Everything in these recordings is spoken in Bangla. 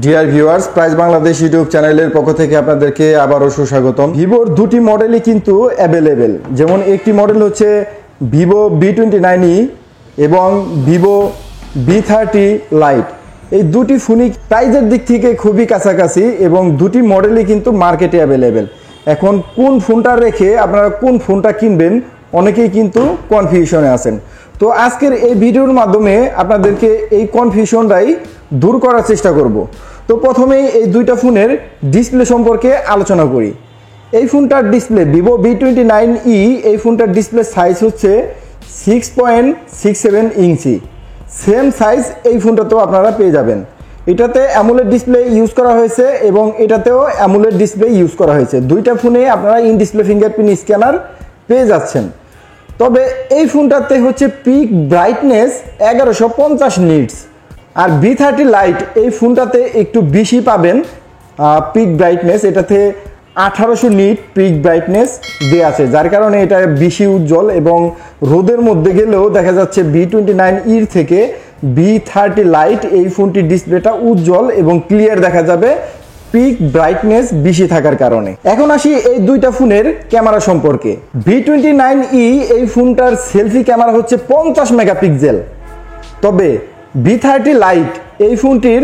Dear viewers, price Bangladesh YouTube চ্যানেলের পক্ষ থেকে আপনাদেরকে আবারও সুস্বাগতম। ভিভোর দুটি মডেলই কিন্তু অ্যাভেলেবেল। যেমন একটি মডেল হচ্ছে ভিভো V29e এবং ভিভো V30 লাইট। এই দুটি ফোনই প্রাইজের দিক থেকে খুবই কাছাকাছি এবং দুটি মডেলই কিন্তু মার্কেটে অ্যাভেলেবেল। এখন কোন ফোনটা রেখে আপনারা কোন ফোনটা কিনবেন অনেকেই কিন্তু কনফিউশনে আছেন। তো আজকের এই ভিডিওর মাধ্যমে আপনাদেরকে এই কনফিউশনটাই দূর করার চেষ্টা করব। তো প্রথমেই এই দুইটা ফোনের ডিসপ্লে সম্পর্কে আলোচনা করি। এই ফোনটার ডিসপ্লে ভিভো V29e, এই ফোনটার ডিসপ্লে সাইজ হচ্ছে 6.67 ইঞ্চি। সেম সাইজ এই ফোনটাতেও আপনারা পেয়ে যাবেন। এটাতে অ্যামোলেড ডিসপ্লে ইউজ করা হয়েছে এবং এটাতেও অ্যামোলেড ডিসপ্লে ইউজ করা হয়েছে। দুইটা ফোনে আপনারা ইন ডিসপ্লে ফিঙ্গারপ্রিন্ট স্ক্যানার পেয়ে যাচ্ছেন। তবে এই ফোনটাতে হচ্ছে পিক ব্রাইটনেস 1150 নিটস, আর V30 লাইট এই ফোনটাতে একটু বেশি পাবেন পিক ব্রাইটনেস। এটাতে 1800 নিট পিক ব্রাইটনেস দেওয়া আছে, যার কারণে এটা বেশি উজ্জ্বল এবং রোদের মধ্যে গেলেও দেখা যাচ্ছে V29e থেকে V30 লাইট এই ফোনটির ডিসপ্লেটা উজ্জ্বল এবং ক্লিয়ার দেখা যাবে পিক ব্রাইটনেস বেশি থাকার কারণে। এখন আসি এই দুইটা ফোনের ক্যামেরা সম্পর্কে। V29e এই ফোনটার সেলফি ক্যামেরা হচ্ছে 50 মেগাপিক্সেল, তবে V30 লাইট এই ফোনটির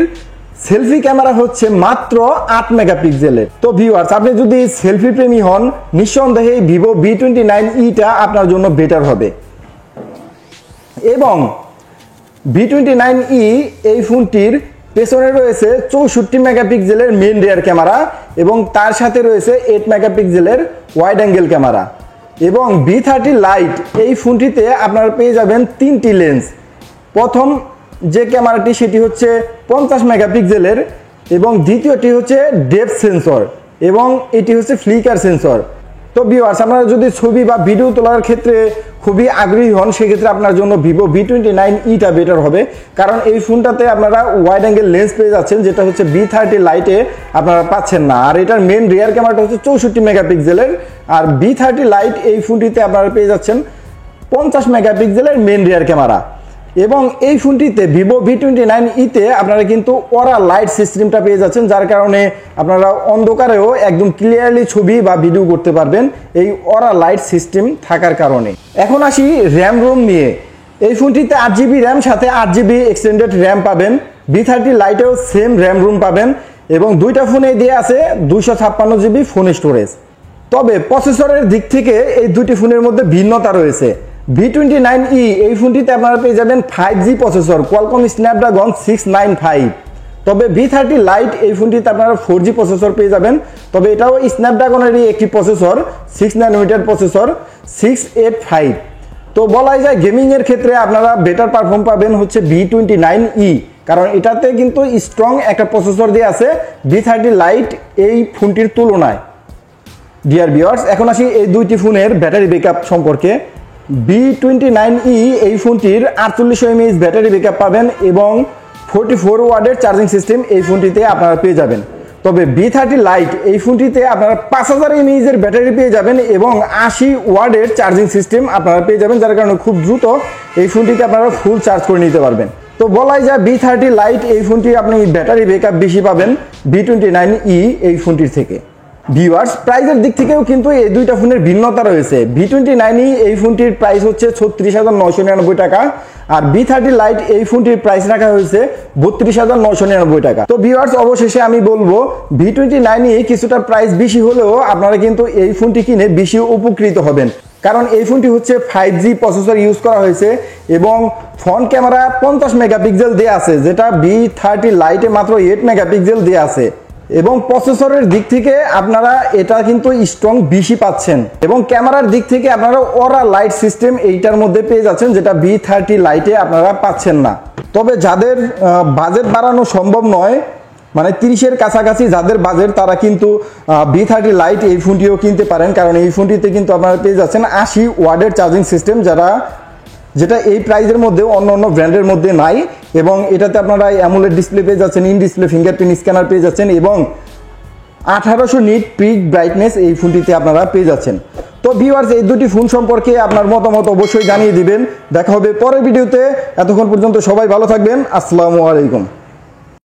সেলফি ক্যামেরা হচ্ছে মাত্র 8 মেগাপিক্সেলের। তো ভিউয়ার্স, আপনি যদি সেলফি প্রেমী হন নিঃসন্দেহে ভিভো V29eটা আপনার জন্য বেটার হবে। এবং V29e এই ফোনটির পেছনে রয়েছে 64 মেগাপিক্সেলের মেইন রিয়ার ক্যামেরা এবং তার সাথে রয়েছে 8 মেগাপিক্সেলের ওয়াইড অ্যাঙ্গেল ক্যামেরা। এবং V30 লাইট এই ফোনটিতে আপনারা পেয়ে যাবেন 3টি লেন্স। প্রথম যে ক্যামেরাটি সেটি হচ্ছে 50 মেগাপিক্সেলের এবং দ্বিতীয়টি হচ্ছে ডেপথ সেন্সর এবং এটি হচ্ছে ফ্লিকার সেন্সর। তো ভিউয়ার্স, আপনারা যদি ছবি বা ভিডিও তোলার ক্ষেত্রে খুবই আগ্রহী হন সেক্ষেত্রে আপনার জন্য ভিভো V29eটা বেটার হবে, কারণ এই ফোনটাতে আপনারা ওয়াইড অ্যাঙ্গেল লেন্স পেয়ে যাচ্ছেন, যেটা হচ্ছে V30 লাইটে আপনারা পাচ্ছেন না। আর এটার মেন রিয়ার ক্যামেরাটা হচ্ছে 64 মেগাপিক্সেলের, আর V30 লাইট এই ফোনটিতে আপনারা পেয়ে যাচ্ছেন 50 মেগাপিক্সেলের মেন রিয়ার ক্যামেরা। এবং এই ফোনটিতে ভিভো V29eতে আপনারা কিন্তু অরা লাইট সিস্টেমটা পেয়ে যাচ্ছেন, যার কারণে আপনারা অন্ধকারেও একদম ক্লিয়ারলি ছবি বা ভিডিও করতে পারবেন এই অরা লাইট সিস্টেম থাকার কারণে। এখন আসি র্যাম রোম নিয়ে। এই ফোনটিতে 8GB র্যাম সাথে 8GB এক্সটেন্ডেড র্যাম পাবেন। V30 লাইটেও সেম র্যাম রোম পাবেন এবং দুইটা ফোনে দিয়ে আছে 256GB ফোন স্টোরেজ। তবে প্রসেসরের দিক থেকে এই দুটি ফোনের মধ্যে ভিন্নতা রয়েছে। V29e এই ফোনটিতে আপনারা পেয়ে যাবেন 5G প্রসেসর, কোয়ালকম স্ন্যাপড্রাগন 695। তবে V30 লাইট এই ফোনটিতে আপনারা 4G প্রসেসর পেয়ে যাবেন, তবে এটাও স্ন্যাপড্রাগনেরই একটি প্রসেসর, 6 ন্যানোমিটার প্রসেসর 685। তো বলাই যায় গেমিংয়ের ক্ষেত্রে আপনারা বেটার পারফর্ম পাবেন হচ্ছে V29e, কারণ এটাতে কিন্তু স্ট্রং একটা প্রসেসর দিয়ে আছে V30 লাইট এই ফোনটির তুলনায়। ডিয়ার ভিউয়ার্স, এখন আসি এই দুইটি ফোনের ব্যাটারি ব্যাকআপ সম্পর্কে। V29e এই ফোনটির 4800 mAh ব্যাটারি ব্যাকআপ পাবেন এবং 44 ওয়াটের চার্জিং সিস্টেম এই ফোনটিতে আপনারা পেয়ে যাবেন। তবে V30 লাইট এই ফোনটিতে আপনারা 5000 mAh এর ব্যাটারি পেয়ে যাবেন এবং 80 ওয়াটের চার্জিং সিস্টেম আপনারা পেয়ে যাবেন, যার কারণে খুব দ্রুত এই ফোনটিতে আপনারা ফুল চার্জ করে নিতে পারবেন। তো বলাই যায় V30 লাইট এই ফোনটি আপনি ব্যাটারি ব্যাকআপ বেশি পাবেন V29e এই ফোনটির থেকে। ভিউয়ার্স, প্রাইসের দিক থেকেও কিন্তু এই দুইটা ফোনের ভিন্নতা রয়েছে। V29e এই ফোনটির প্রাইস হচ্ছে 36,999 টাকা, আর V30 লাইট এই ফোনটির প্রাইস রাখা হয়েছে 32,999 টাকা। তো ভিউয়ার্স, অবশেষে আমি বলবো V29e কিছুটা প্রাইস বেশি হলেও আপনারা কিন্তু এই ফোনটি কিনে বেশি উপকৃত হবেন, কারণ এই ফোনটি হচ্ছে 5G প্রসেসর ইউজ করা হয়েছে এবং ফ্রন্ট ক্যামেরা 50 মেগাপিক্সেল দেওয়া আছে, যেটা V30 লাইটে মাত্র 8 মেগাপিক্সেল দেওয়া আছে। এবং প্রসেসরের দিক থেকে আপনারা এটা কিন্তু স্ট্রং বেশি পাচ্ছেন এবং ক্যামেরার দিক থেকে আপনারা অরা লাইট সিস্টেম এইটার মধ্যে পেয়ে যাচ্ছেন, যেটা V30 লাইটে আপনারা পাচ্ছেন না। তবে যাদের বাজেট বাড়ানো সম্ভব নয়, মানে 30-এর কাছাকাছি যাদের বাজেট, তারা কিন্তু V30 লাইট এই ফোনটিও কিনতে পারেন, কারণ এই ফোনটিতে কিন্তু আপনারা পেয়ে যাচ্ছেন 80 ওয়াটের চার্জিং সিস্টেম, যেটা এই প্রাইজের মধ্যে অন্য ব্র্যান্ডের মধ্যে নাই। এবং এটাতে আপনারা অ্যামোলেড ডিসপ্লে পেয়ে যাচ্ছেন, ইন ডিসপ্লে ফিঙ্গারপ্রিন্ট স্ক্যানার পেয়ে যাচ্ছেন এবং 1800 নিট পিক ব্রাইটনেস এই ফোনটিতে আপনারা পেয়ে যাচ্ছেন। তো ভিউয়ার্স, এই দুটি ফোন সম্পর্কে আপনার মতামত অবশ্যই জানিয়ে দিবেন। দেখা হবে পরের ভিডিওতে। এতক্ষণ পর্যন্ত সবাই ভালো থাকবেন। আসসালামু আলাইকুম।